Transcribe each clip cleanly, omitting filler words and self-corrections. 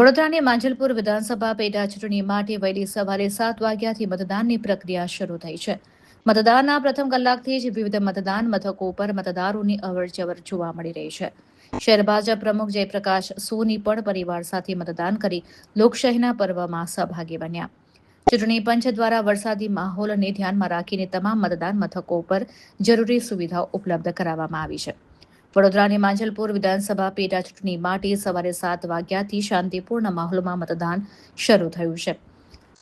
વડોદરાની માંજલપુર વિધાનસભા પેટા ચૂંટણી માટે વહેલી સવારે 7 વાગ્યાથી મતદાનની પ્રક્રિયા શરૂ થઈ છે. મતદાનના પ્રથમ કલાકથી જ વિવિધ મતદાન મથકો પર મતદારોની અવરજવર જોવા મળી રહી છે. શહેર ભાજપ પ્રમુખ જયપ્રકાશ સોની પણ પરિવાર સાથે મતદાન કરી લોકશાહીના પર્વમાં સહભાગી બન્યા. ચૂંટણી પંચ દ્વારા વરસાદી માહોલને ધ્યાનમાં રાખીને તમામ મતદાન મથકો પર જરૂરી સુવિધાઓ ઉપલબ્ધ કરાવવામાં આવી છે. વડોદરાની માંજલપુર વિધાનસભા પેટા ચૂંટણી માટે સવારે 7 વાગ્યાથી શાંતિપૂર્ણ માહોલમાં મતદાન શરૂ થયું છે.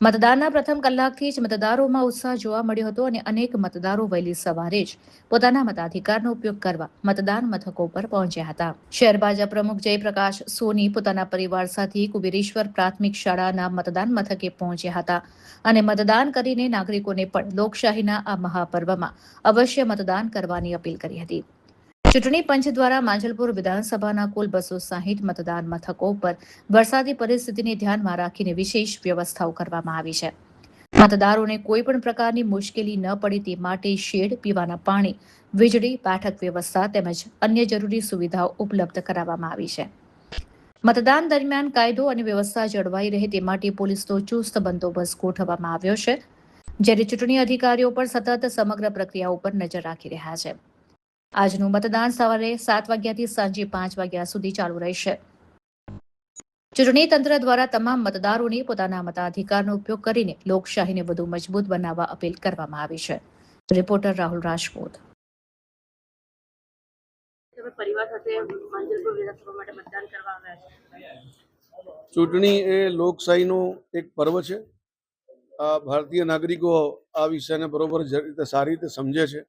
મતદાનના પ્રથમ કલાકથી જ મતદારોમાં ઉત્સાહ જોવા મળ્યો હતો અને અનેક મતદારો વહેલી સવારે જ પોતાના મતાધિકારનો ઉપયોગ કરવા મતદાન મથકો પર પહોંચ્યા હતા. શહેર ભાજપ પ્રમુખ જયપ્રકાશ સોની પોતાના પરિવાર સાથે કુબેરેશ્વર પ્રાથમિક શાળાના મતદાન મથકે પહોંચ્યા હતા અને મતદાન કરીને નાગરિકોને પણ લોકશાહીના આ મહાપર્વમાં અવશ્ય મતદાન કરવાની અપીલ કરી હતી. ચૂંટણી પંચ દ્વારા માંજલપુર વિધાનસભાના કુલ 260 મતદાન મથકો પર વરસાદી પરિસ્થિતિને ધ્યાનમાં રાખીને વિશેષ વ્યવસ્થાઓ કરવામાં આવી છે. મતદારોને કોઈ પણ પ્રકારની મુશ્કેલી ન પડે તે માટે શેડ, પીવાના પાણી, વીજળી, બેઠક વ્યવસ્થા તેમજ અન્ય જરૂરી સુવિધાઓ ઉપલબ્ધ કરાવવામાં આવી છે. મતદાન દરમિયાન કાયદો અને વ્યવસ્થા જળવાઈ રહે તે માટે પોલીસનો ચુસ્ત બંદોબસ્ત ગોઠવવામાં આવ્યો છે, જ્યારે ચૂંટણી અધિકારીઓ પણ સતત સમગ્ર પ્રક્રિયા ઉપર નજર રાખી રહ્યા છે. આજનું મતદાન સવારે 7 વાગ્યાથી સાંજે 5 વાગ્યા સુધી ચાલુ રહેશે. ચૂંટણી તંત્ર દ્વારા તમામ મતદારોને પોતાના મતાધિકારનો ઉપયોગ કરીને લોકશાહીને વધુ મજબૂત બનાવવા અપીલ કરવામાં આવી છે. રિપોર્ટર રાહુલ રાજપૂત. ચૂંટણી એ લોકશાહીનું એક પર્વ છે. ભારતીય નાગરિકો આ વિષયને બરોબર સારી રીતે સમજે છે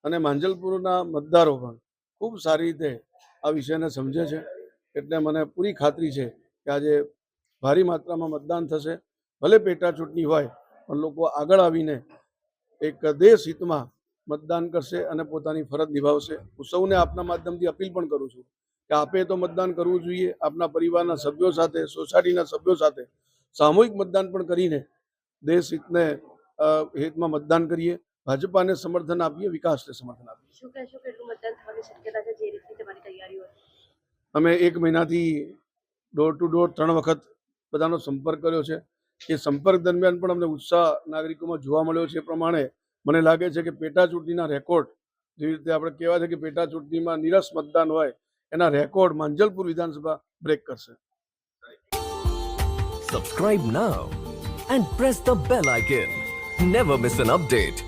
અને માંજલપુરના મતદારો પણ ખૂબ સારી રીતે આ વિષયને સમજે છે. એટલે મને પૂરી ખાતરી છે કે આજે ભારી માત્રામાં મતદાન થશે. ભલે પેટા ચૂંટણી હોય પણ લોકો આગળ આવીને એક દેશ હિતમાં મતદાન કરશે અને પોતાની ફરજ નિભાવશે. હું સૌને આપના માધ્યમથી અપીલ પણ કરું છું કે આપે તો મતદાન કરવું જોઈએ. આપના પરિવારના સભ્યો સાથે, સોસાયટીના સભ્યો સાથે સામૂહિક મતદાન પણ કરીને દેશ હિતમાં મતદાન કરીએ. ભાજપાને સમર્થન આપીએ, વિકાસને સમર્થન આપીએ. શું કહેશો કેટલું મતદાન થવાની શક્યતા છે, જે રીતની તમારી તૈયારીઓ? અમે 1 મહિનાથી ડોર ટુ ડોર 3 વખત બધાનો સંપર્ક કર્યો છે. એ સંપર્ક દરમિયાન પણ અમને ઉત્સાહ નાગરિકોમાં જોવા મળ્યો છે. એ પ્રમાણે મને લાગે છે કે પેટા ચૂંટણીના રેકોર્ડ, જેવી રીતે આપણે કહેવાય છે કે પેટા ચૂંટણીમાં નિરસ મતદાન હોય, એના રેકોર્ડ માંજલપુર વિધાનસભા બ્રેક કરશે. Subscribe now and press the bell icon. Never miss an update.